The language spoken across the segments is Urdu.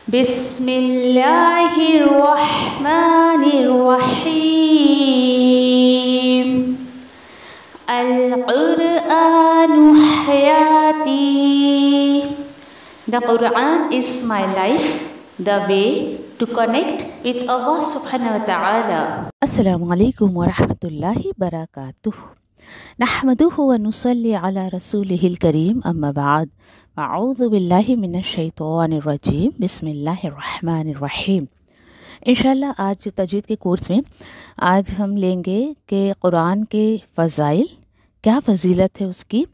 بسم اللہ الرحمن الرحیم القرآن حیاتی. The Quran is my life, the way to connect with Allah subhanahu wa ta'ala. السلام علیکم ورحمۃ اللہ وبرکاتہ. نحمدہ ونصلی علی رسولہ الکریم، اما بعد، اعوذ باللہ من الشیطان الرجیم، بسم اللہ الرحمن الرحیم. انشاءاللہ آج تجوید کے کورس میں آج ہم لیں گے کہ قرآن کے فضائل، کیا فضیلت ہے اس کی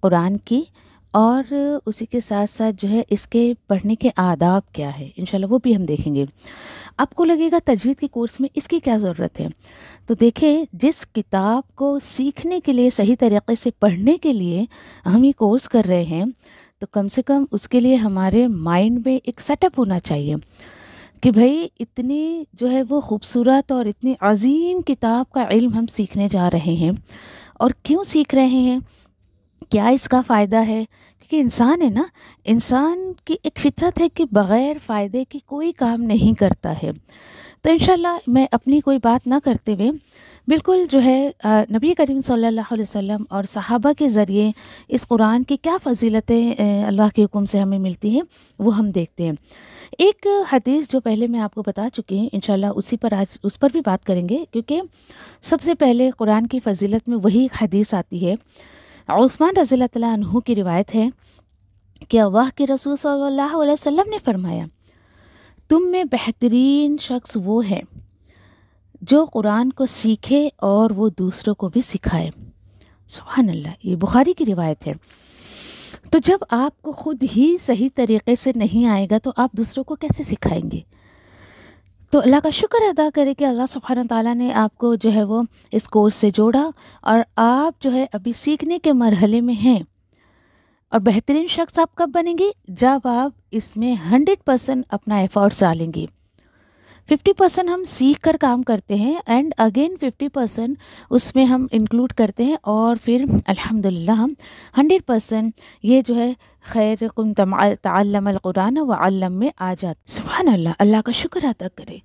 قرآن کی، اور اسی کے ساتھ ساتھ جو ہے اس کے پڑھنے کے آداب کیا ہے، انشاءاللہ وہ بھی ہم دیکھیں گے. آپ کو لگے گا تجوید کے کورس میں اس کی کیا ضرورت ہے، تو دیکھیں جس کتاب کو سیکھنے کے لیے، صحیح طریقے سے پڑھنے کے لیے ہم یہ کورس کر رہے ہیں، تو کم سے کم اس کے لیے ہمارے مائنڈ میں ایک سیٹ اپ ہونا چاہیے کہ بھائی اتنی جو ہے وہ خوبصورت اور اتنی عظیم کتاب کا علم ہم سیکھنے جا رہے ہیں، اور کیوں سیکھ رہے ہیں، کیا اس کا فائدہ ہے. کیونکہ انسان ہے نا، انسان کی ایک فطرت ہے کہ بغیر فائدے کی کوئی کام نہیں کرتا ہے. تو انشاءاللہ میں اپنی کوئی بات نہ کرتے ہوئے بالکل جو ہے نبی کریم صلی اللہ علیہ وسلم اور صحابہ کے ذریعے اس قرآن کی کیا فضیلتیں اللہ کے حکم سے ہمیں ملتی ہیں وہ ہم دیکھتے ہیں. ایک حدیث جو پہلے میں آپ کو بتا چکی ہوں، انشاءاللہ آج اس پر بھی بات کریں گے، کیونکہ سب سے پہلے قرآن کی فضیلت میں وہی حدیث آتی ہے. عثمان رضی اللہ تعالیٰ عنہ کی روایت ہے کہ اللہ کے رسول صلی اللہ علیہ وسلم نے فرمایا، تم میں بہترین شخص وہ ہے جو قرآن کو سیکھے اور وہ دوسروں کو بھی سکھائے. سبحان اللہ، یہ بخاری کی روایت ہے. تو جب آپ کو خود ہی صحیح طریقے سے نہیں آئے گا تو آپ دوسروں کو کیسے سکھائیں گے؟ تو اللہ کا شکر ادا کرے کہ اللہ سبحانہ تعالیٰ نے آپ کو جو ہے وہ اس کورس سے جوڑا، اور آپ جو ہے ابھی سیکھنے کے مرحلے میں ہیں. اور بہترین شخص آپ کب بنیں گے؟ جب آپ اس میں 100% اپنا ایفرٹس ڈالیں گے. 50% ہم سیکھ کر کام کرتے ہیں، اینڈ اگین 50% اس میں ہم انکلوڈ کرتے ہیں، اور پھر الحمدللہ ہم 100% یہ جو ہے خیرکم تعلم القرآن وعلم میں آ جاتے. سبحان اللہ، اللہ کا شکر ادا کرے.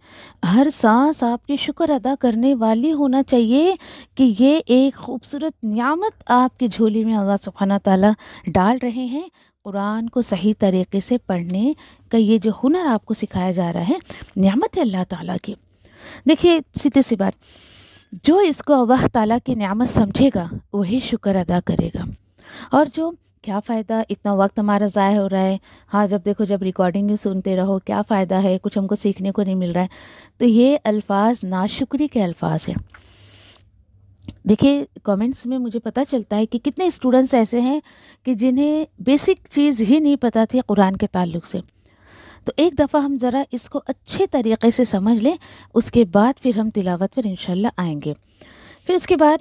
ہر سانس آپ کی شکر ادا کرنے والی ہونا چاہیے کہ یہ ایک خوبصورت نعمت آپ کی جھولی میں اللہ سبحانہ تعالیٰ ڈال رہے ہیں. قرآن کو صحیح طریقے سے پڑھنے کا یہ جو ہنر آپ کو سکھایا جا رہا ہے، نعمت ہے اللہ تعالیٰ کی. دیکھیے سیدھی سی بات، جو اس کو اللہ تعالیٰ کی نعمت سمجھے گا وہی شکر ادا کرے گا. اور جو کیا فائدہ، اتنا وقت ہمارا ضائع ہو رہا ہے، ہاں جب دیکھو جب ریکارڈنگ ہی سنتے رہو، کیا فائدہ ہے، کچھ ہم کو سیکھنے کو نہیں مل رہا ہے. تو یہ الفاظ ناشکری کے الفاظ ہیں. دیکھیے کامنٹس میں مجھے پتہ چلتا ہے کہ کتنے اسٹوڈنٹس ایسے ہیں کہ جنہیں بیسک چیز ہی نہیں پتہ تھی قرآن کے تعلق سے. تو ایک دفعہ ہم ذرا اس کو اچھے طریقے سے سمجھ لیں، اس کے بعد پھر ہم تلاوت پر انشاءاللہ آئیں گے. پھر اس کے بعد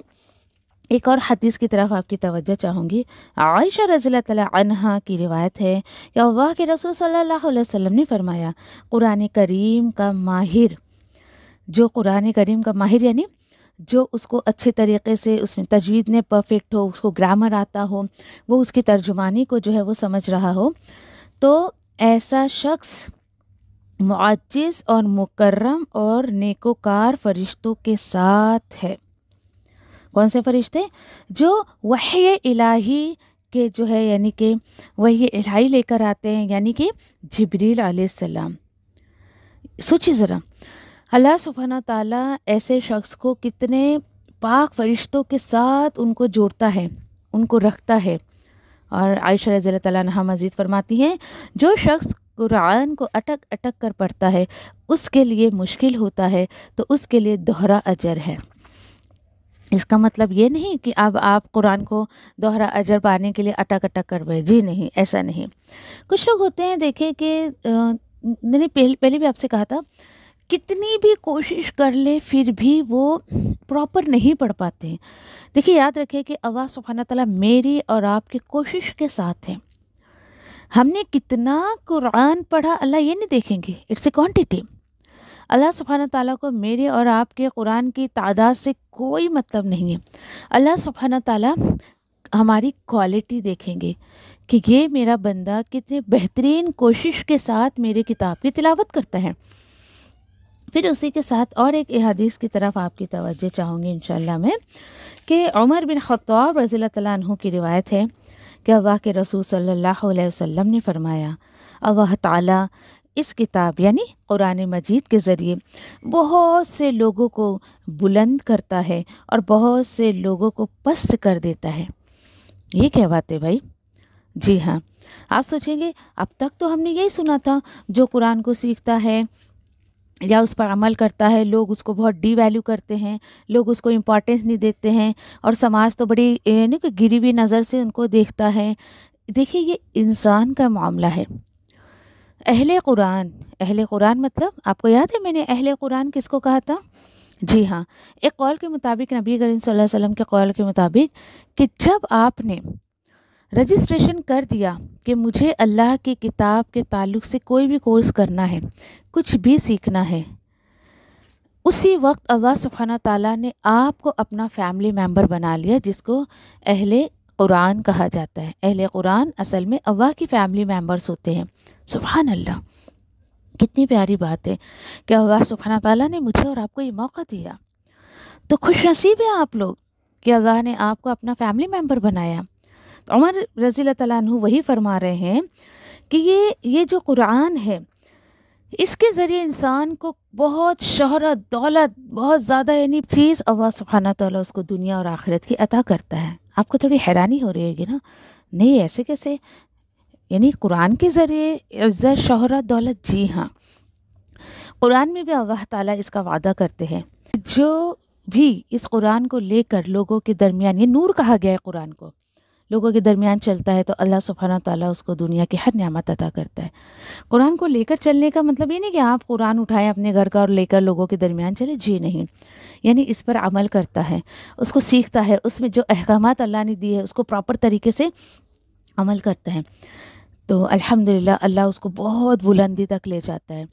ایک اور حدیث کی طرف آپ کی توجہ چاہوں گی. عائشہ رضی اللہ تعالیٰ عنہا کی روایت ہے کہ اللہ کے رسول صلی اللہ علیہ وسلم نے فرمایا، قرآن کریم کا ماہر، جو قرآن کریم کا ماہر یعنی جو اس کو اچھے طریقے سے اس میں تجوید میں پرفیکٹ ہو، اس کو گرامر آتا ہو، وہ اس کی ترجمانی کو جو ہے وہ سمجھ رہا ہو، تو ایسا شخص معجز اور مکرم اور نیکوکار فرشتوں کے ساتھ ہے. کون سے فرشتے؟ جو وحی الہی کے جو ہے یعنی کہ وحی الہی لے کر آتے ہیں، یعنی کہ جبریل علیہ السلام. سوچیے ذرا، اللہ سبحانہ تعالیٰ ایسے شخص کو کتنے پاک فرشتوں کے ساتھ ان کو جوڑتا ہے، ان کو رکھتا ہے. اور عائشہ رضی اللہ تعالیٰ عنہا مزید فرماتی ہیں، جو شخص قرآن کو اٹک اٹک کر پڑھتا ہے اس کے لیے مشکل ہوتا ہے تو اس کے لیے دوہرا اجر ہے. اس کا مطلب یہ نہیں کہ اب آپ قرآن کو دوہرا اجر پانے کے لیے اٹک اٹک کر پڑھیں، جی نہیں، ایسا نہیں. کچھ لوگ ہوتے ہیں، دیکھیں کہ میں نے پہلے بھی آپ سے کہا تھا، کتنی بھی کوشش کر لے پھر بھی وہ پراپر نہیں پڑھ پاتے ہیں. دیکھیے یاد رکھیں کہ اللہ سبحانہ تعالیٰ میری اور آپ کی کوشش کے ساتھ ہیں. ہم نے کتنا قرآن پڑھا اللہ یہ نہیں دیکھیں گے، اٹس اے کوانٹٹی. اللہ سبحانہ تعالیٰ کو میرے اور آپ کے قرآن کی تعداد سے کوئی مطلب نہیں ہے. اللہ سبحانہ تعالیٰ ہماری کوالٹی دیکھیں گے کہ یہ میرا بندہ کتنے بہترین کوشش کے ساتھ میرے کتاب کی تلاوت کرتا ہے۔ پھر اسی کے ساتھ اور ایک احادیث کی طرف آپ کی توجہ چاہوں گی انشاءاللہ میں، کہ عمر بن خطاب رضی اللہ تعالیٰ عنہ کی روایت ہے کہ اللہ کے رسول صلی اللہ علیہ وسلم نے فرمایا، اللہ تعالیٰ اس کتاب یعنی قرآن مجید کے ذریعے بہت سے لوگوں کو بلند کرتا ہے اور بہت سے لوگوں کو پست کر دیتا ہے۔ یہ کیا بات ہے بھائی؟ جی ہاں، آپ سوچیں گے اب تک تو ہم نے یہی سنا تھا، جو قرآن کو سیکھتا ہے یا اس پر عمل کرتا ہے لوگ اس کو بہت ڈی ویلیو کرتے ہیں، لوگ اس کو امپورٹنس نہیں دیتے ہیں، اور سماج تو بڑی یعنی کہ گری ہوئی نظر سے ان کو دیکھتا ہے۔ دیکھیے یہ انسان کا معاملہ ہے۔ اہل قرآن مطلب آپ کو یاد ہے میں نے اہل قرآن کس کو کہا تھا؟ جی ہاں، ایک قول کے مطابق نبی کریم صلی اللہ علیہ وسلم کے قول کے مطابق کہ جب آپ نے رجسٹریشن کر دیا کہ مجھے اللہ کی کتاب کے تعلق سے کوئی بھی کورس کرنا ہے، کچھ بھی سیکھنا ہے، اسی وقت اللہ سبحانہ تعالیٰ نے آپ کو اپنا فیملی ممبر بنا لیا، جس کو اہل قرآن کہا جاتا ہے۔ اہل قرآن اصل میں اللہ کی فیملی ممبرز ہوتے ہیں۔ سبحان اللہ، کتنی پیاری بات ہے کہ اللہ سبحانہ تعالیٰ نے مجھے اور آپ کو یہ موقع دیا۔ تو خوش نصیب ہیں آپ لوگ کہ اللہ نے آپ کو اپنا فیملی ممبر بنایا۔ عمر رضی اللہ تعالیٰ عنہ وہی فرما رہے ہیں کہ یہ جو قرآن ہے، اس کے ذریعے انسان کو بہت شہرت، دولت، بہت زیادہ یعنی چیز اللہ سبحانہ تعالیٰ اس کو دنیا اور آخرت کی عطا کرتا ہے۔ آپ کو تھوڑی حیرانی ہو رہی ہوگی نا، نہیں ایسے کیسے؟ یعنی قرآن کے ذریعے عزت، شہرت، دولت؟ جی ہاں، قرآن میں بھی اللہ تعالیٰ اس کا وعدہ کرتے ہیں، جو بھی اس قرآن کو لے کر لوگوں کے درمیان، یہ نور کہا گیا ہے قرآن کو، لوگوں کے درمیان چلتا ہے تو اللہ سبحانہ تعالیٰ اس کو دنیا کی ہر نعمت عطا کرتا ہے۔ قرآن کو لے کر چلنے کا مطلب یہ نہیں کہ آپ قرآن اٹھائیں اپنے گھر کا اور لے کر لوگوں کے درمیان چلے، جی نہیں، یعنی اس پر عمل کرتا ہے، اس کو سیکھتا ہے، اس میں جو احکامات اللہ نے دیے ہے اس کو پراپر طریقے سے عمل کرتا ہے، تو الحمدللہ اللہ اس کو بہت بلندی تک لے جاتا ہے۔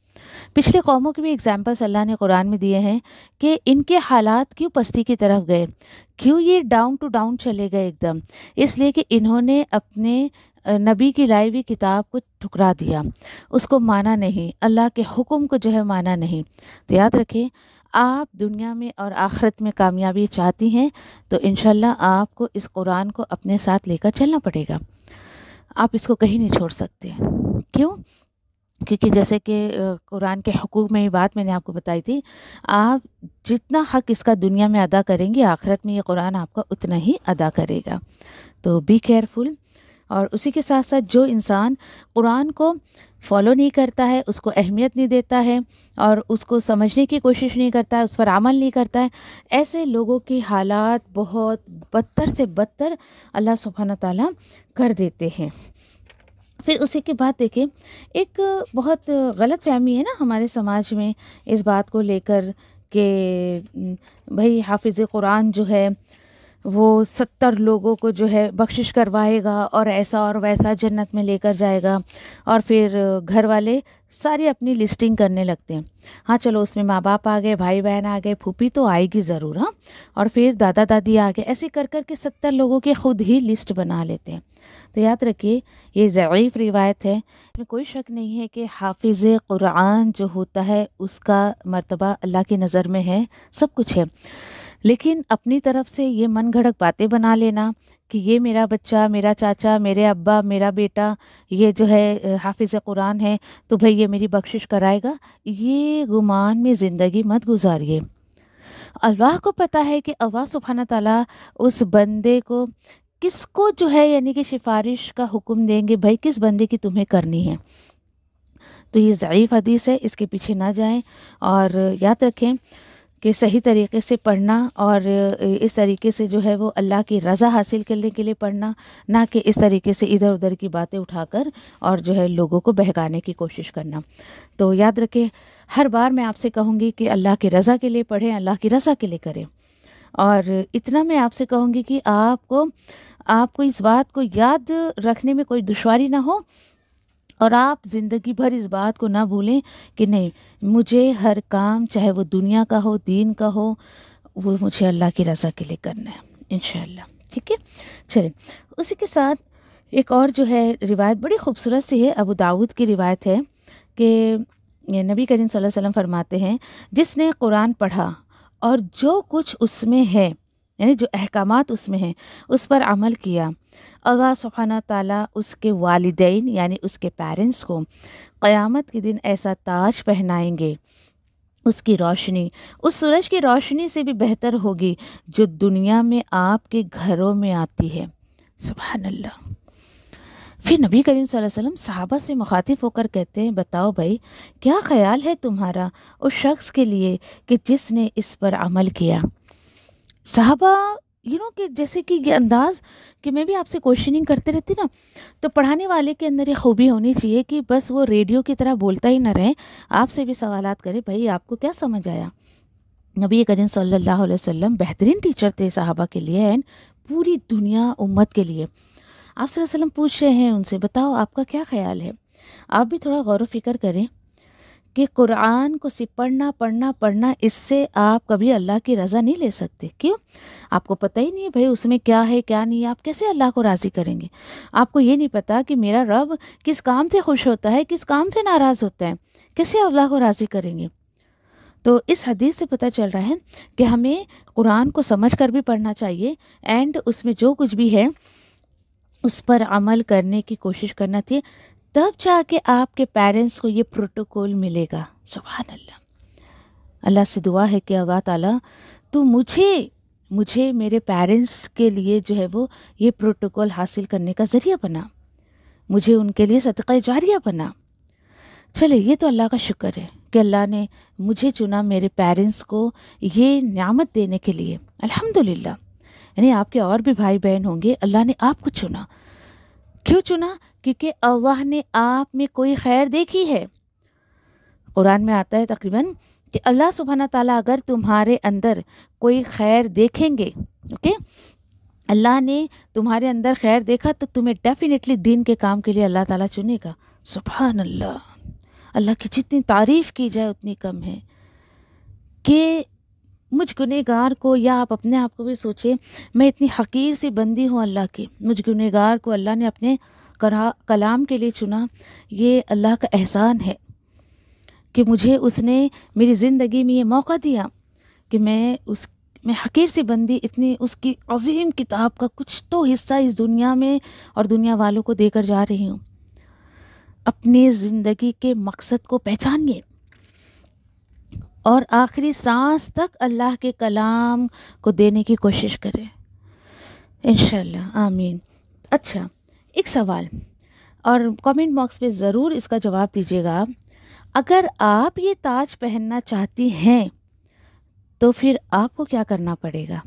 پچھلے قوموں کے بھی اگزامپلس اللہ نے قرآن میں دیے ہیں کہ ان کے حالات کیوں پستی کی طرف گئے، کیوں یہ ڈاؤن ٹو ڈاؤن چلے گئے ایک دم، اس لیے کہ انہوں نے اپنے نبی کی لائی ہوئی کتاب کو ٹھکرا دیا، اس کو مانا نہیں، اللہ کے حکم کو جو ہے مانا نہیں۔ تو یاد رکھیں، آپ دنیا میں اور آخرت میں کامیابی چاہتی ہیں تو انشاءاللہ آپ کو اس قرآن کو اپنے ساتھ لے کر چلنا پڑے گا، آپ اس کو کہیں نہیں چھوڑ سکتے۔ کیوں؟ کیونکہ جیسے کہ قرآن کے حقوق میں یہ بات میں نے آپ کو بتائی تھی، آپ جتنا حق اس کا دنیا میں ادا کریں گے، آخرت میں یہ قرآن آپ کا اتنا ہی ادا کرے گا۔ تو بی کیئرفل۔ اور اسی کے ساتھ ساتھ جو انسان قرآن کو فالو نہیں کرتا ہے، اس کو اہمیت نہیں دیتا ہے اور اس کو سمجھنے کی کوشش نہیں کرتا ہے، اس پر عمل نہیں کرتا ہے، ایسے لوگوں کی حالات بہت بدتر سے بدتر اللہ سبحانہ تعالیٰ کر دیتے ہیں۔ پھر اسی کے بعد دیکھیں، ایک بہت غلط فہمی ہے نا ہمارے سماج میں اس بات کو لے کر کہ بھائی حافظ قرآن جو ہے وہ 70 لوگوں کو جو ہے بخشش کروائے گا اور ایسا اور ویسا جنت میں لے کر جائے گا، اور پھر گھر والے ساری اپنی لسٹنگ کرنے لگتے ہیں۔ ہاں چلو اس میں ماں باپ آ گئے، بھائی بہن آ گئے، پھوپھی تو آئے گی ضرور، ہاں، اور پھر دادا دادی آ گئے، ایسے کر کر کے 70 لوگوں کی خود ہی لسٹ بنا لیتے ہیں۔ تو یاد رکھیے یہ ضعیف روایت ہے، اس میں کوئی شک نہیں ہے کہ حافظ قرآن جو ہوتا ہے اس کا مرتبہ اللہ کی نظر میں ہے، سب کچھ ہے، لیکن اپنی طرف سے یہ من گھڑک باتیں بنا لینا کہ یہ میرا بچہ، میرا چاچا، میرے ابا، میرا بیٹا یہ جو ہے حافظ قرآن ہے تو بھئی یہ میری بخشش کرائے گا، یہ گمان میں زندگی مت گزاریے۔ اللہ کو پتہ ہے کہ اللہ سبحانہ تعالیٰ اس بندے کو کس کو جو ہے یعنی کہ سفارش کا حکم دیں گے، بھائی کس بندے کی تمہیں کرنی ہے۔ تو یہ ضعیف حدیث ہے، اس کے پیچھے نہ جائیں، اور یاد رکھیں کہ صحیح طریقے سے پڑھنا اور اس طریقے سے جو ہے وہ اللہ کی رضا حاصل کرنے کے لیے پڑھنا، نہ کہ اس طریقے سے ادھر ادھر کی باتیں اٹھا کر اور جو ہے لوگوں کو بہکانے کی کوشش کرنا۔ تو یاد رکھیں، ہر بار میں آپ سے کہوں گی کہ اللہ کی رضا کے لیے پڑھیں، اللہ کی رضا کے لیے کریں، اور اتنا میں آپ سے کہوں گی کہ آپ کو اس بات کو یاد رکھنے میں کوئی دشواری نہ ہو، اور آپ زندگی بھر اس بات کو نہ بھولیں کہ نہیں، مجھے ہر کام چاہے وہ دنیا کا ہو، دین کا ہو، وہ مجھے اللہ کی رضا کے لیے کرنا ہے انشاءاللہ۔ ٹھیک ہے. چلیں اسی کے ساتھ ایک اور جو ہے روایت بڑی خوبصورت سی ہے، ابو داؤد کی روایت ہے کہ نبی کریم صلی اللہ علیہ وسلم فرماتے ہیں جس نے قرآن پڑھا اور جو کچھ اس میں ہے یعنی جو احکامات اس میں ہیں اس پر عمل کیا، اللہ سبحانہ تعالیٰ اس کے والدین یعنی اس کے پیرنٹس کو قیامت کے دن ایسا تاج پہنائیں گے، اس کی روشنی اس سورج کی روشنی سے بھی بہتر ہوگی جو دنیا میں آپ کے گھروں میں آتی ہے. سبحان اللہ. پھر نبی کریم صلی اللہ علیہ وسلم صحابہ سے مخاطب ہو کر کہتے ہیں بتاؤ بھائی کیا خیال ہے تمہارا اس شخص کے لیے کہ جس نے اس پر عمل کیا. صحابہ کہ جیسے کہ یہ انداز کہ میں بھی آپ سے کوشچننگ کرتے رہتی نا، تو پڑھانے والے کے اندر یہ خوبی ہونی چاہیے کہ بس وہ ریڈیو کی طرح بولتا ہی نہ رہے، آپ سے بھی سوالات کرے بھائی آپ کو کیا سمجھ آیا. نبی کریم صلی اللہ علیہ وسلم بہترین ٹیچر تھے صحابہ کے لیے اینڈ پوری دنیا امت کے لیے. آپ صلی اللہ علیہ وسلم پوچھ رہے ہیں ان سے بتاؤ آپ کا کیا خیال ہے. آپ بھی تھوڑا غور و فکر کریں کہ قرآن کو صرف پڑھنا اس سے آپ کبھی اللہ کی رضا نہیں لے سکتے. کیوں؟ آپ کو پتہ ہی نہیں ہے بھائی اس میں کیا ہے کیا نہیں ہے، آپ کیسے اللہ کو راضی کریں گے. آپ کو یہ نہیں پتا کہ میرا رب کس کام سے خوش ہوتا ہے، کس کام سے ناراض ہوتا ہے، کیسے اللہ کو راضی کریں گے. تو اس حدیث سے پتہ چل رہا ہے کہ ہمیں قرآن کو سمجھ کر بھی پڑھنا چاہیے اینڈ اس میں جو کچھ بھی ہے اس پر عمل کرنے کی کوشش کرنا تھی، تب جا کے آپ کے پیرنٹس کو یہ پروٹوکول ملے گا. سبحان اللہ. اللہ سے دعا ہے کہ اللہ تعالیٰ تو مجھے میرے پیرنٹس کے لیے جو ہے وہ یہ پروٹوکول حاصل کرنے کا ذریعہ بنا، مجھے ان کے لیے صدقہ جاریہ بنا. چلے یہ تو اللہ کا شکر ہے کہ اللہ نے مجھے چنا میرے پیرنٹس کو یہ نعمت دینے کے لیے. الحمدللہ. یعنی آپ کے اور بھی بھائی بہن ہوں گے، اللہ نے آپ کو چنا. کیوں چنا؟ کیونکہ اللہ نے آپ میں کوئی خیر دیکھی ہے. قرآن میں آتا ہے تقریباً کہ اللہ سبحانہ تعالیٰ اگر تمہارے اندر کوئی خیر دیکھیں گے، اوکے، اللہ نے تمہارے اندر خیر دیکھا تو تمہیں ڈیفینیٹلی دین کے کام کے لیے اللہ تعالیٰ چنے گا. سبحان اللہ. اللہ کی جتنی تعریف کی جائے اتنی کم ہے کہ مجھ گنہگار کو، یا آپ اپنے آپ کو بھی سوچیں، میں اتنی حقیر سی بندی ہوں اللہ کی، مجھ گنہگار کو اللہ نے اپنے کلام کے لیے چنا. یہ اللہ کا احسان ہے کہ مجھے اس نے میری زندگی میں یہ موقع دیا کہ میں حقیر سی بندی اتنی اس کی عظیم کتاب کا کچھ تو حصہ اس دنیا میں اور دنیا والوں کو دے کر جا رہی ہوں. اپنی زندگی کے مقصد کو پہچانیے اور آخری سانس تک اللہ کے کلام کو دینے کی کوشش کریں انشاءاللہ. آمین. اچھا ایک سوال اور کامنٹ باکس میں ضرور اس کا جواب دیجیے گا. اگر آپ یہ تاج پہننا چاہتی ہیں تو پھر آپ کو کیا کرنا پڑے گا؟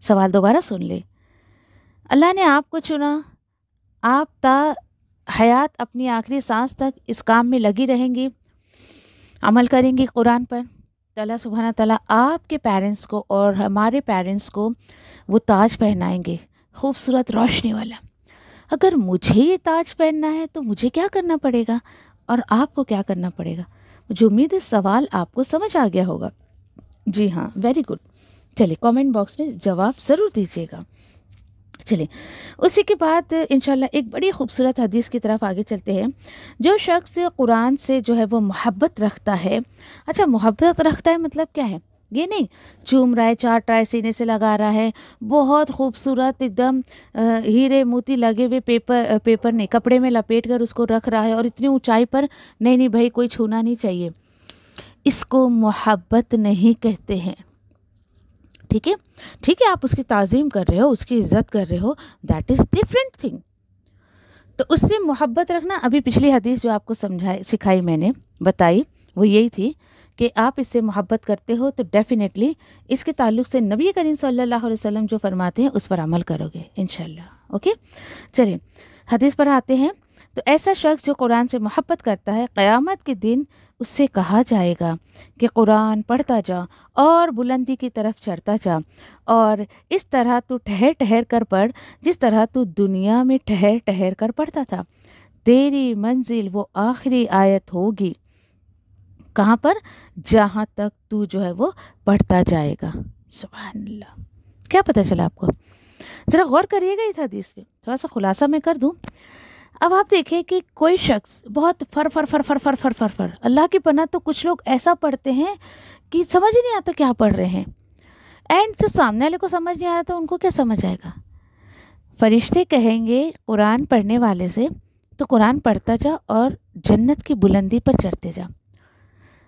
سوال دوبارہ سن لیں. اللہ نے آپ کو چنا، آپ تا حیات اپنی آخری سانس تک اس کام میں لگی رہیں گی، عمل کریں گی قرآن پر، تو اللہ سبحانہ تعالیٰ آپ کے پیرنٹس کو اور ہمارے پیرنٹس کو وہ تاج پہنائیں گے، خوبصورت روشنی والا. اگر مجھے یہ تاج پہننا ہے تو مجھے کیا کرنا پڑے گا اور آپ کو کیا کرنا پڑے گا؟ مجھے امید ہے سوال آپ کو سمجھ آ گیا ہوگا. جی ہاں، ویری گڈ. چلیے کامنٹ باکس میں جواب ضرور دیجیے گا. چلیں اسی کے بعد انشاءاللہ ایک بڑی خوبصورت حدیث کی طرف آگے چلتے ہیں. جو شخص قرآن سے جو ہے وہ محبت رکھتا ہے. اچھا محبت رکھتا ہے مطلب کیا ہے؟ یہ نہیں چوم رہا ہے، چاٹ رہا ہے، سینے سے لگا رہا ہے، بہت خوبصورت ایک دم ہیرے موتی لگے ہوئے پیپر نہیں کپڑے میں لپیٹ کر اس کو رکھ رہا ہے اور اتنی اونچائی پر نہیں بھائی کوئی چھونا نہیں چاہیے. اس کو محبت نہیں کہتے ہیں. ٹھیک ہے آپ اس کی تعظیم کر رہے ہو، اس کی عزت کر رہے ہو، دیٹ از ڈفرینٹ تھنگ. تو اس سے محبت رکھنا، ابھی پچھلی حدیث جو آپ کو سکھائی میں نے بتائی وہ یہی تھی کہ آپ اس سے محبت کرتے ہو تو ڈیفینیٹلی اس کے تعلق سے نبی کریم صلی اللہ علیہ وسلم جو فرماتے ہیں اس پر عمل کرو گے انشاءاللہ. اوکے چلیں حدیث پر آتے ہیں. تو ایسا شخص جو قرآن سے محبت کرتا ہے، قیامت کے دن اس سے کہا جائے گا کہ قرآن پڑھتا جا اور بلندی کی طرف چڑھتا جا، اور اس طرح تو ٹھہر کر پڑھ جس طرح تو دنیا میں ٹھہر کر پڑھتا تھا. تیری منزل وہ آخری آیت ہوگی. کہاں پر؟ جہاں تک تو جو ہے وہ پڑھتا جائے گا. سبحان اللہ. کیا پتہ چلا آپ کو؟ ذرا غور کریے گا اس حدیث پہ، تھوڑا سا خلاصہ میں کر دوں. اب آپ دیکھیں کہ کوئی شخص بہت فر اللہ کی پناہ، تو کچھ لوگ ایسا پڑھتے ہیں کہ سمجھ ہی نہیں آتا کیا پڑھ رہے ہیں، اینڈ جو سامنے والے کو سمجھ نہیں آ رہا تو ان کو کیا سمجھ آئے گا. فرشتے کہیں گے قرآن پڑھنے والے سے تو قرآن پڑھتا جا اور جنت کی بلندی پر چڑھتے جا.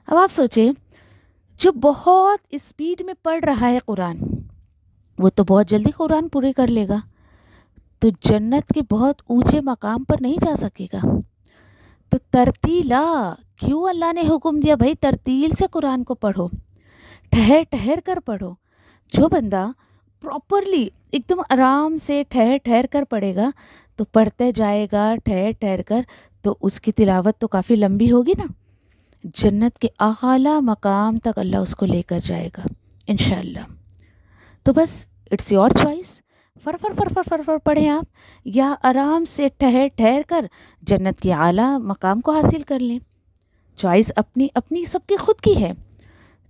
اب آپ سوچیں، جو بہت اسپیڈ میں پڑھ رہا ہے قرآن، وہ تو بہت جلدی قرآن پورے کر لے گا، تو جنت کے بہت اونچے مقام پر نہیں جا سکے گا. تو ترتیلا، کیوں اللہ نے حکم دیا بھائی ترتیل سے قرآن کو پڑھو، ٹھہر ٹھہر کر پڑھو. جو بندہ پراپرلی ایک دم آرام سے ٹھہر ٹھہر کر پڑھے گا تو پڑھتے جائے گا ٹھہر ٹھہر کر، تو اس کی تلاوت تو کافی لمبی ہوگی نا. جنت کے اعلیٰ مقام تک اللہ اس کو لے کر جائے گا انشاءاللہ. تو بس اٹس یور چوائس، فر فر فر فر فر فر پڑھیں آپ، یا آرام سے ٹھہر ٹھہر کر جنت کے اعلیٰ مقام کو حاصل کر لیں. چوائس اپنی اپنی سب کی خود کی ہے،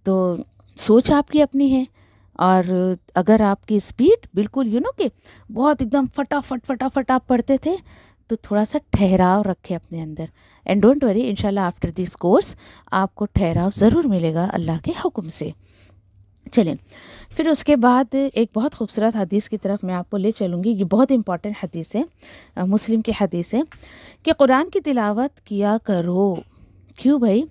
تو سوچ آپ کی اپنی ہے. اور اگر آپ کی اسپیڈ بالکل کہ بہت ایک دم فٹافٹ آپ پڑھتے تھے، تو تھوڑا سا ٹھہراؤ رکھے اپنے اندر. اینڈ ڈونٹ وری، انشاءاللہ آفٹر دس کورس آپ کو ٹھہراؤ ضرور ملے گا اللہ کے حکم سے. چلیں پھر اس کے بعد ایک بہت خوبصورت حدیث کی طرف میں آپ کو لے چلوں گی. یہ بہت امپورٹنٹ حدیث ہے، مسلم کی حدیث ہے کہ قرآن کی تلاوت کیا کرو. کیوں بھائی؟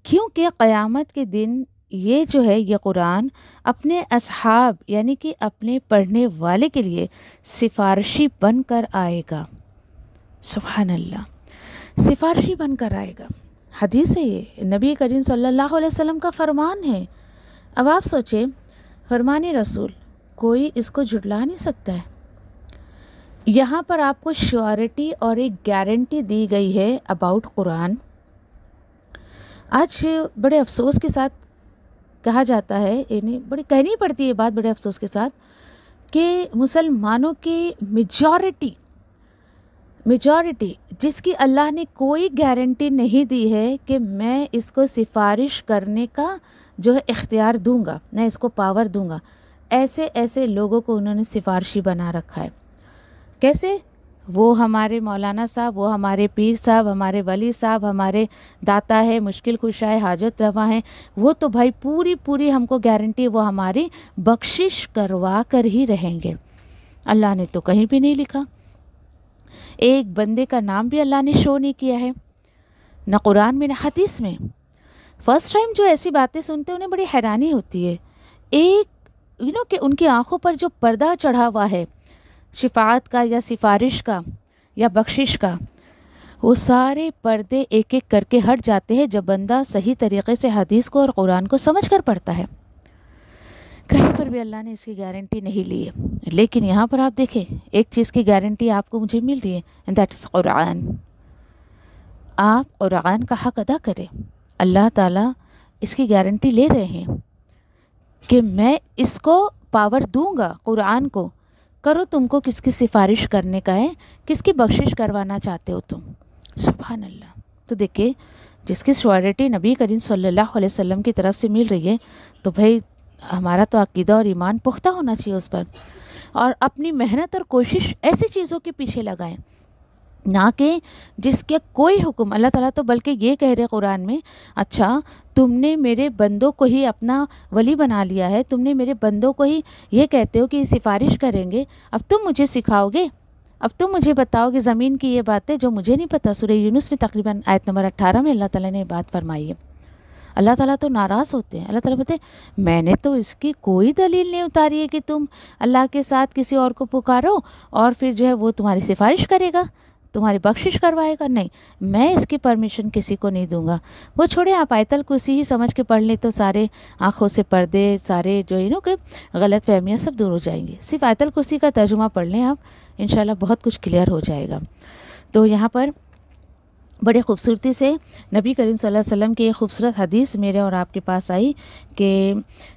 کیونکہ قیامت کے دن یہ جو ہے یہ قرآن اپنے اصحاب یعنی کہ اپنے پڑھنے والے کے لیے سفارشی بن کر آئے گا. سبحان اللہ، سفارشی بن کر آئے گا. حدیث ہے، یہ نبی کریم صلی اللہ علیہ وسلم کا فرمان ہے. اب آپ سوچیں، فرمان رسول، کوئی اس کو جھٹلا نہیں سکتا ہے. یہاں پر آپ کو شیورٹی اور ایک گارنٹی دی گئی ہے اباؤٹ قرآن. آج بڑے افسوس کے ساتھ کہا جاتا ہے، یعنی بڑی کہنی پڑتی ہے بات بڑے افسوس کے ساتھ، کہ مسلمانوں کی میجورٹی جس کی اللہ نے کوئی گارنٹی نہیں دی ہے کہ میں اس کو سفارش کرنے کا جو ہے اختیار دوں گا، میں اس کو پاور دوں گا، ایسے لوگوں کو انہوں نے سفارشی بنا رکھا ہے. کیسے؟ وہ ہمارے مولانا صاحب، وہ ہمارے پیر صاحب، ہمارے ولی صاحب، ہمارے داتا ہے، مشکل کشا ہے، حاجت روا ہیں، وہ تو بھائی پوری ہم کو گارنٹی وہ ہماری بخشش کروا کر ہی رہیں گے. اللہ نے تو کہیں بھی نہیں لکھا، ایک بندے کا نام بھی اللہ نے شو نہیں کیا ہے، نہ قرآن میں نہ حدیث میں. فرسٹ ٹائم جو ایسی باتیں سنتے انہیں بڑی حیرانی ہوتی ہے. ایک کہ ان کی آنکھوں پر جو پردہ چڑھا ہوا ہے شفاعت کا یا سفارش کا یا بخشش کا، وہ سارے پردے ایک ایک کر کے ہٹ جاتے ہیں جب بندہ صحیح طریقے سے حدیث کو اور قرآن کو سمجھ کر پڑھتا ہے. کہیں پر بھی اللہ نے اس کی گارنٹی نہیں لی ہے. لیکن یہاں پر آپ دیکھیں، ایک چیز کی گارنٹی آپ کو مجھے مل رہی ہے، اینڈ دیٹ از قرآن. آپ قرآن کا حق ادا کریں. اللہ تعالیٰ اس کی گارنٹی لے رہے ہیں کہ میں اس کو پاور دوں گا. قرآن کو کرو، تم کو کس کی سفارش کرنے کا ہے، کس کی بخشش کروانا چاہتے ہو تم. سبحان اللہ. تو دیکھیں، جس کی شیورٹی نبی کریم صلی اللہ علیہ وسلم کی طرف سے مل رہی ہے، تو بھائی ہمارا تو عقیدہ اور ایمان پختہ ہونا چاہیے اس پر، اور اپنی محنت اور کوشش ایسی چیزوں کے پیچھے لگائیں، نہ کہ جس کے کوئی حکم. اللہ تعالیٰ تو بلکہ یہ کہہ رہے قرآن میں، اچھا تم نے میرے بندوں کو ہی اپنا ولی بنا لیا ہے، تم نے میرے بندوں کو ہی یہ کہتے ہو کہ یہ سفارش کریں گے، اب تم مجھے سکھاؤ گے، اب تم مجھے بتاؤ گے زمین کی یہ باتیں جو مجھے نہیں پتہ. سورہ یونس میں تقریباً آیت نمبر 18 میں اللہ تعالیٰ نے بات فرمائی ہے. اللہ تعالیٰ تو ناراض ہوتے ہیں. اللہ تعالیٰ بولتے ہیں میں نے تو اس کی کوئی دلیل نہیں اتاری ہے کہ تم اللہ کے ساتھ کسی اور کو پکارو اور پھر جو ہے وہ تمہاری سفارش کرے گا، تمہاری بخشش کروائے گا. نہیں، میں اس کی پرمیشن کسی کو نہیں دوں گا. وہ چھوڑیں، آپ آیت الکرسی ہی سمجھ کے پڑھ لیں تو سارے آنکھوں سے پردے، سارے جو کہ غلط فہمیاں سب دور ہو جائیں گی. صرف آیت الکرسی کا ترجمہ پڑھ لیں آپ، انشاءاللہ بہت کچھ کلیئر ہو جائے گا. تو یہاں پر بڑے خوبصورتی سے نبی کریم صلی اللہ علیہ وسلم کی ایک خوبصورت حدیث میرے اور آپ کے پاس آئی کہ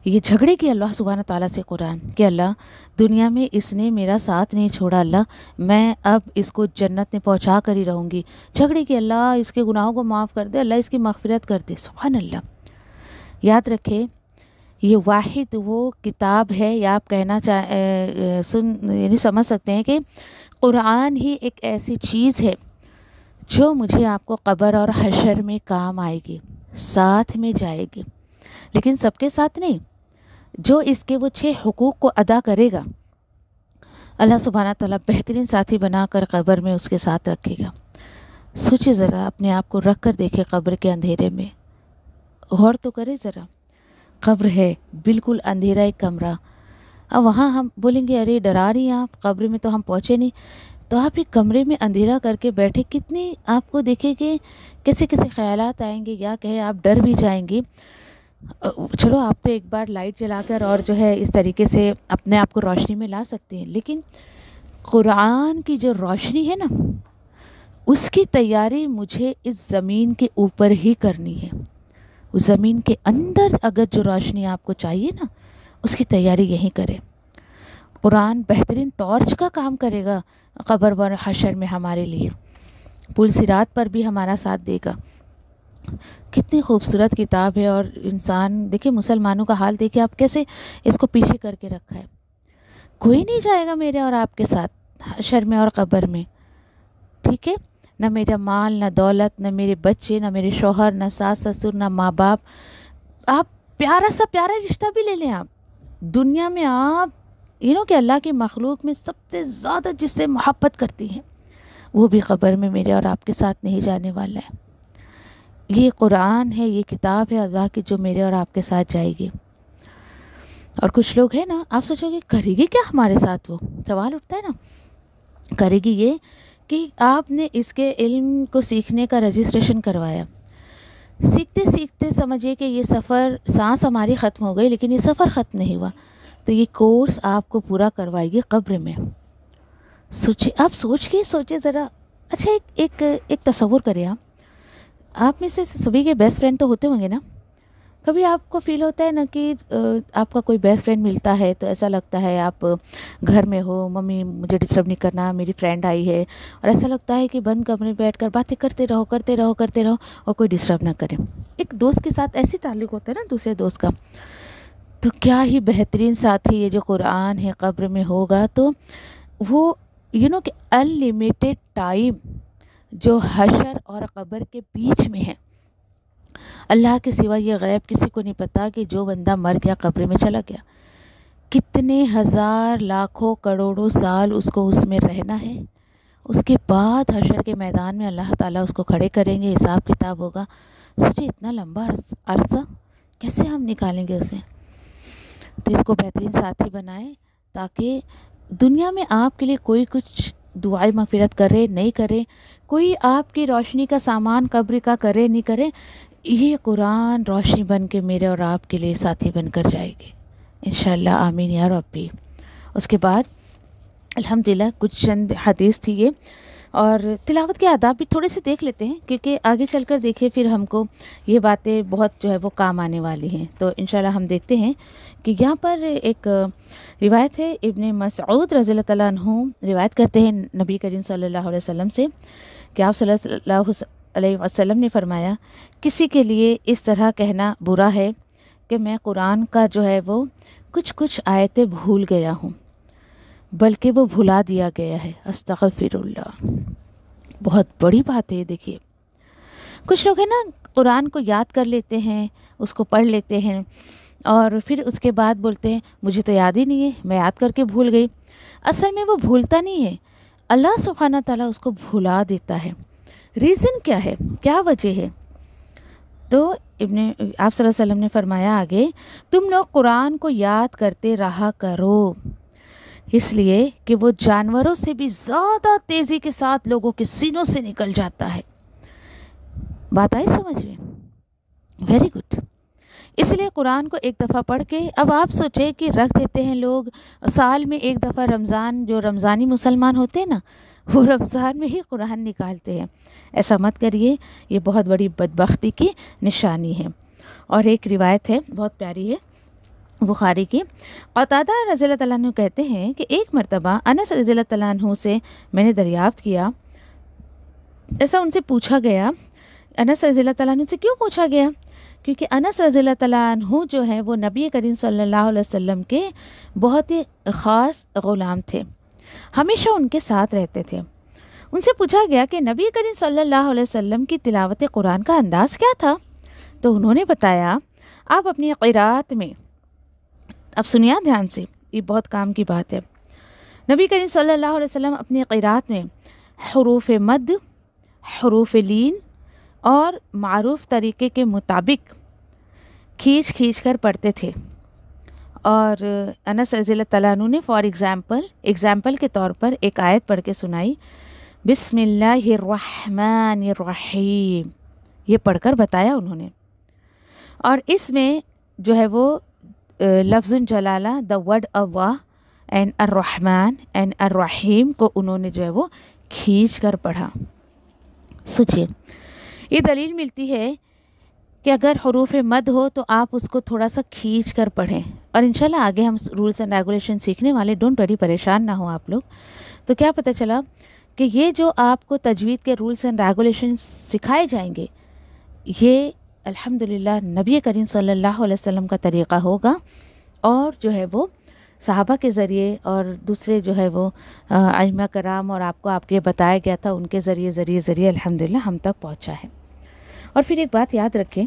یہ جھگڑے کی اللہ سبحانہ تعالیٰ سے قرآن کہ اللہ دنیا میں اس نے میرا ساتھ نہیں چھوڑا، اللہ میں اب اس کو جنت میں پہنچا کر ہی رہوں گی. جھگڑے کی اللہ اس کے گناہوں کو معاف کر دے، اللہ اس کی مغفرت کر دے. سبحان اللہ. یاد رکھے یہ واحد وہ کتاب ہے، یا آپ کہنا یعنی سمجھ سکتے ہیں کہ قرآن ہی ایک ایسی چیز ہے جو مجھے آپ کو قبر اور حشر میں کام آئے گی، ساتھ میں جائے گی، لیکن سب کے ساتھ نہیں۔ جو اس کے وہ 6 حقوق کو ادا کرے گا، اللہ سبحانہ تعالیٰ بہترین ساتھی بنا کر قبر میں اس کے ساتھ رکھے گا۔ سوچے ذرا، اپنے آپ کو رکھ کر دیکھے قبر کے اندھیرے میں، غور تو کرے ذرا۔ قبر ہے بالکل اندھیرا ایک کمرہ، اب وہاں ہم بولیں گے ارے ڈرا رہی ہیں آپ، قبر میں تو ہم پہنچے نہیں، تو آپ ایک کمرے میں اندھیرا کر کے بیٹھے، کتنی آپ کو دیکھے کہ کیسے کیسے خیالات آئیں گے، یا کہیں آپ ڈر بھی جائیں گے۔ چلو آپ تو ایک بار لائٹ جلا کر اور جو ہے اس طریقے سے اپنے آپ کو روشنی میں لا سکتے ہیں، لیکن قرآن کی جو روشنی ہے نا، اس کی تیاری مجھے اس زمین کے اوپر ہی کرنی ہے۔ اس زمین کے اندر اگر جو روشنی آپ کو چاہیے نا، اس کی تیاری یہیں کرے۔ قرآن بہترین ٹارچ کا کام کرے گا قبر و حشر میں ہمارے لیے، پل صراط پر بھی ہمارا ساتھ دے گا۔ کتنی خوبصورت کتاب ہے، اور انسان دیکھیں مسلمانوں کا حال دیکھیں آپ کیسے اس کو پیچھے کر کے رکھا ہے۔ کوئی نہیں جائے گا میرے اور آپ کے ساتھ حشر میں اور قبر میں، ٹھیک ہے؟ نہ میرا مال، نہ دولت، نہ میرے بچے، نہ میرے شوہر، نہ ساس سسر، نہ ماں باپ۔ آپ پیارا سا پیارا رشتہ بھی لے لیں، آپ دنیا میں آپ کہ اللہ کی مخلوق میں سب سے زیادہ جس سے محبت کرتی ہیں، وہ بھی قبر میں میرے اور آپ کے ساتھ نہیں جانے والا ہے۔ یہ قرآن ہے، یہ کتاب ہے اللہ کی جو میرے اور آپ کے ساتھ جائے گی۔ اور کچھ لوگ ہیں نا، آپ سوچو گے کرے گی کیا ہمارے ساتھ؟ وہ سوال اٹھتا ہے نا، کرے گی یہ کہ آپ نے اس کے علم کو سیکھنے کا رجسٹریشن کروایا، سیکھتے سیکھتے سمجھے کہ یہ سفر، سانس ہماری ختم ہو گئی لیکن یہ سفر ختم نہیں ہوا، تو یہ کورس آپ کو پورا کروائے گی قبر میں۔ سوچے، آپ سوچے ذرا۔ اچھا ایک تصور کریں، آپ میں سے سبھی کے بیسٹ فرینڈ تو ہوتے ہوں گے نا؟ کبھی آپ کو فیل ہوتا ہے نا کہ آپ کا کوئی بیسٹ فرینڈ ملتا ہے تو ایسا لگتا ہے آپ گھر میں ہو، ممی مجھے ڈسٹرب نہیں کرنا، میری فرینڈ آئی ہے، اور ایسا لگتا ہے کہ بند کمرے میں بیٹھ کر باتیں کرتے رہو اور کوئی ڈسٹرب نہ کرے۔ ایک دوست کے ساتھ ایسی تعلق ہوتا ہے نا دوسرے دوست کا، تو کیا ہی بہترین ساتھی یہ جو قرآن ہے قبر میں ہوگا، تو وہ کہ انلیمیٹڈ ٹائم جو حشر اور قبر کے بیچ میں ہے، اللہ کے سوا یہ غیب کسی کو نہیں پتا کہ جو بندہ مر گیا قبر میں چلا گیا، کتنے ہزار لاکھوں کروڑوں سال اس کو اس میں رہنا ہے، اس کے بعد حشر کے میدان میں اللہ تعالیٰ اس کو کھڑے کریں گے، حساب کتاب ہوگا۔ سوچیں اتنا لمبا عرصہ کیسے ہم نکالیں گے اسے؟ تو اس کو بہترین ساتھی بنائیں تاکہ دنیا میں آپ کے لیے کوئی کچھ دعائیں مغفرت کرے نہیں کرے، کوئی آپ کی روشنی کا سامان قبر کا کرے نہیں کرے، یہ قرآن روشنی بن کے میرے اور آپ کے لیے ساتھی بن کر جائے گی انشاءاللہ، آمین یا ربی۔ اس کے بعد الحمدللہ کچھ چند حدیث تھی یہ، اور تلاوت کے آداب بھی تھوڑے سے دیکھ لیتے ہیں، کیونکہ آگے چل کر دیکھیں پھر ہم کو یہ باتیں بہت جو ہے وہ کام آنے والی ہیں۔ تو انشاءاللہ ہم دیکھتے ہیں کہ یہاں پر ایک روایت ہے، ابن مسعود رضی اللہ تعالیٰ عنہ روایت کرتے ہیں نبی کریم صلی اللہ علیہ وسلم سے کہ آپ صلی اللہ علیہ وسلم نے فرمایا، کسی کے لیے اس طرح کہنا برا ہے کہ میں قرآن کا جو ہے وہ کچھ آیتیں بھول گیا ہوں، بلکہ وہ بھلا دیا گیا ہے، استغفر اللہ۔ بہت بڑی بات ہے، دیکھیے کچھ لوگ ہیں نا قرآن کو یاد کر لیتے ہیں، اس کو پڑھ لیتے ہیں، اور پھر اس کے بعد بولتے ہیں مجھے تو یاد ہی نہیں ہے، میں یاد کر کے بھول گئی۔ اصل میں وہ بھولتا نہیں ہے، اللہ سبحانہ تعالیٰ اس کو بھلا دیتا ہے۔ ریزن کیا ہے، کیا وجہ ہے؟ تو آپ صلی اللہ علیہ وسلم نے فرمایا آگے، تم لوگ قرآن کو یاد کرتے رہا کرو، اس لیے کہ وہ جانوروں سے بھی زیادہ تیزی کے ساتھ لوگوں کے سینوں سے نکل جاتا ہے۔ بات آئی سمجھ میں؟ Very good. اس لیے قرآن کو ایک دفعہ پڑھ کے، اب آپ سوچیں کہ رکھ دیتے ہیں لوگ سال میں ایک دفعہ رمضان، جو رمضانی مسلمان ہوتے ہیں نا، وہ رمضان میں ہی قرآن نکالتے ہیں۔ ایسا مت کریے، یہ بہت بڑی بدبختی کی نشانی ہے۔ اور ایک روایت ہے بہت پیاری ہے بخاری کی، قتادہ رضی اللہ تعالیٰ عنہ کہتے ہیں کہ ایک مرتبہ انس رضی اللہ تعالیٰ عنہ سے میں نے دریافت کیا، ایسا ان سے پوچھا گیا، انس رضی اللہ تعالیٰ عنہ سے کیوں پوچھا گیا؟ کیونکہ انس رضی اللہ تعالیٰ عنہ جو ہے وہ نبی کریم صلی اللہ علیہ وسلم کے بہت ہی خاص غلام تھے، ہمیشہ ان کے ساتھ رہتے تھے۔ ان سے پوچھا گیا کہ نبی کریم صلی اللہ علیہ وسلم کی تلاوت قرآن کا انداز کیا تھا، تو انہوں نے بتایا آپ اپنی قرات میں، اب سنیا دھیان سے، یہ بہت کام کی بات ہے، نبی کریم صلی اللہ علیہ وسلم اپنی قرات میں حروف مد، حروف لین اور معروف طریقے کے مطابق کھینچ کھینچ کر پڑھتے تھے۔ اور انس رضی اللہ تعالیٰ عنہ نے فار ایگزامپل کے طور پر ایک آیت پڑھ کے سنائی، بسم اللہ الرحمن الرحیم، یہ پڑھ کر بتایا انہوں نے۔ اور اس میں جو ہے وہ لفظ جلالہ، دا ورڈ اللہ اینڈ الرحمن اینڈ الرحیم کو انہوں نے جو ہے وہ کھینچ کر پڑھا۔ سوچئے، یہ دلیل ملتی ہے کہ اگر حروف مد ہو تو آپ اس کو تھوڑا سا کھینچ کر پڑھیں، اور انشاءاللہ آگے ہم رولز اینڈ ریگولیشن سیکھنے والے، ڈونٹ وری، پریشان نہ ہوں آپ لوگ۔ تو کیا پتہ چلا کہ یہ جو آپ کو تجوید کے رولز اینڈ ریگولیشن سکھائے جائیں گے، یہ الحمدللہ نبی کریم صلی اللہ علیہ وسلم کا طریقہ ہوگا، اور جو ہے وہ صحابہ کے ذریعے اور دوسرے جو ہے وہ ائمہ کرام اور آپ کو آپ کے بتایا گیا تھا، ان کے ذریعے الحمدللہ ہم تک پہنچا ہے۔ اور پھر ایک بات یاد رکھیں،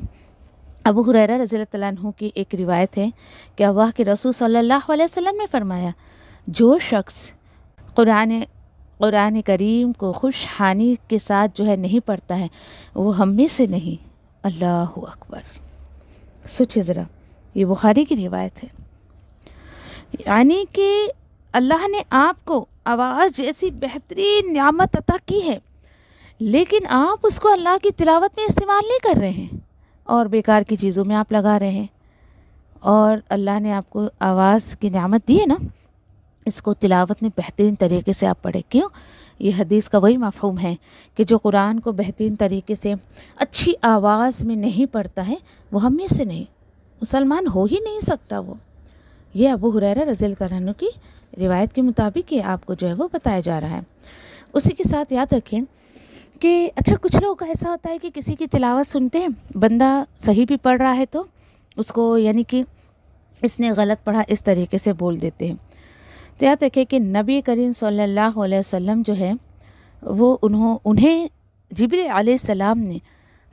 ابو ہریرہ رضی اللہ تعالیٰ عنہ کی ایک روایت ہے کہ اللہ کے رسول صلی اللہ علیہ وسلم نے فرمایا، جو شخص قرآن کریم کو خوش حانی کے ساتھ جو ہے نہیں پڑھتا ہے، وہ ہم میں سے نہیں۔ اللہ اکبر! سوچے ذرا، یہ بخاری کی روایت ہے، یعنی کہ اللہ نے آپ کو آواز جیسی بہترین نعمت عطا کی ہے، لیکن آپ اس کو اللہ کی تلاوت میں استعمال نہیں کر رہے ہیں، اور بیکار کی چیزوں میں آپ لگا رہے ہیں۔ اور اللہ نے آپ کو آواز کی نعمت دی ہے نا، اس کو تلاوت میں بہترین طریقے سے آپ پڑھیں۔ کیوں؟ یہ حدیث کا وہی مفہوم ہے کہ جو قرآن کو بہترین طریقے سے اچھی آواز میں نہیں پڑھتا ہے، وہ ہم میں سے نہیں، مسلمان ہو ہی نہیں سکتا وہ۔ یہ ابو ہریرہ رضی اللہ تعالیٰ عنہ کی روایت کے مطابق یہ آپ کو جو ہے وہ بتایا جا رہا ہے۔ اسی کے ساتھ یاد رکھیں کہ اچھا، کچھ لوگوں کا ایسا ہوتا ہے کہ کسی کی تلاوت سنتے ہیں، بندہ صحیح بھی پڑھ رہا ہے تو اس کو یعنی کہ اس نے غلط پڑھا اس طریقے سے بول دیتے ہیں۔ تو یاد رکھیں کہ نبی کریم صلی اللہ علیہ وسلم جو ہے وہ انہیں جبریل علیہ السلام نے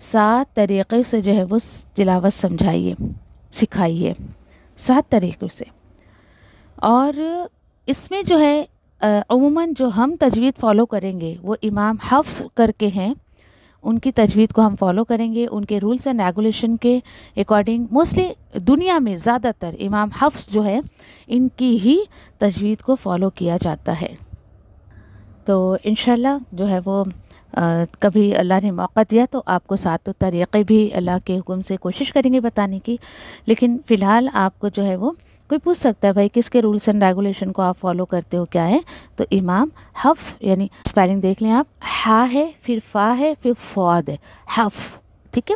7 طریقے سے جو ہے وہ تلاوت سمجھائی ہے، سکھائی ہے، 7 طریقوں سے۔ اور اس میں جو ہے عموماً جو ہم تجوید فالو کریں گے وہ امام حفظ کر کے ہیں، ان کی تجوید کو ہم فالو کریں گے، ان کے رولز اینڈ ریگولیشن کے اکارڈنگ۔ موسٹلی دنیا میں زیادہ تر امام حفظ جو ہے ان کی ہی تجوید کو فالو کیا جاتا ہے۔ تو انشاءاللہ جو ہے وہ کبھی اللہ نے موقع دیا تو آپ کو 7 طریقے بھی اللہ کے حکم سے کوشش کریں گے بتانے کی، لیکن فی الحال آپ کو جو ہے وہ کوئی پوچھ سکتا ہے بھائی کس کے رولز اینڈ ریگولیشن کو آپ فالو کرتے ہو، کیا ہے؟ تو امام حفظ، یعنی اسپیلنگ دیکھ لیں آپ، ہا ہے، پھر فا ہے، پھر فواد ہے، حفظ، ٹھیک ہے؟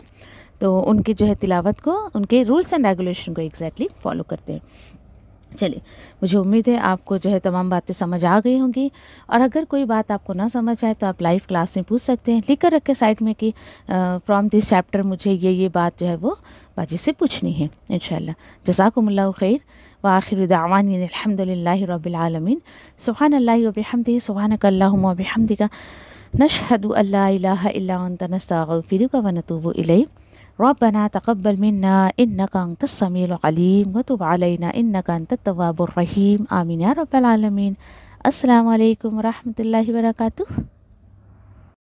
تو ان کی جو ہے تلاوت کو، ان کے رولز اینڈ ریگولیشن کو ایگزیکٹلی فالو کرتے ہیں۔ چلیے، مجھے امید ہے آپ کو جو ہے تمام باتیں سمجھ آ گئی ہوں گی، اور اگر کوئی بات آپ کو نہ سمجھ آئے تو آپ لائیو کلاس میں پوچھ سکتے ہیں، لکھ کر رکھے سائٹ میں کہ فرام دس چیپٹر مجھے یہ بات جو ہے وہ باجی سے پوچھنی ہے انشاءاللہ۔ جزاکم اللہ خیر، وآخر دعوانا الحمدللہ رب العالمین، سبحان اللہ وبحمدہ، سبحانک اللہم وبحمدک، نشہد ان لا الہ الا انت، نستغفرک ونتوب الیک، ربنا تقبل منا انك انت السميع العليم وتب علينا انك انت التواب الرحيم، آمین یا رب العالمین۔ السلام علیکم ورحمۃ اللہ وبرکاتہ۔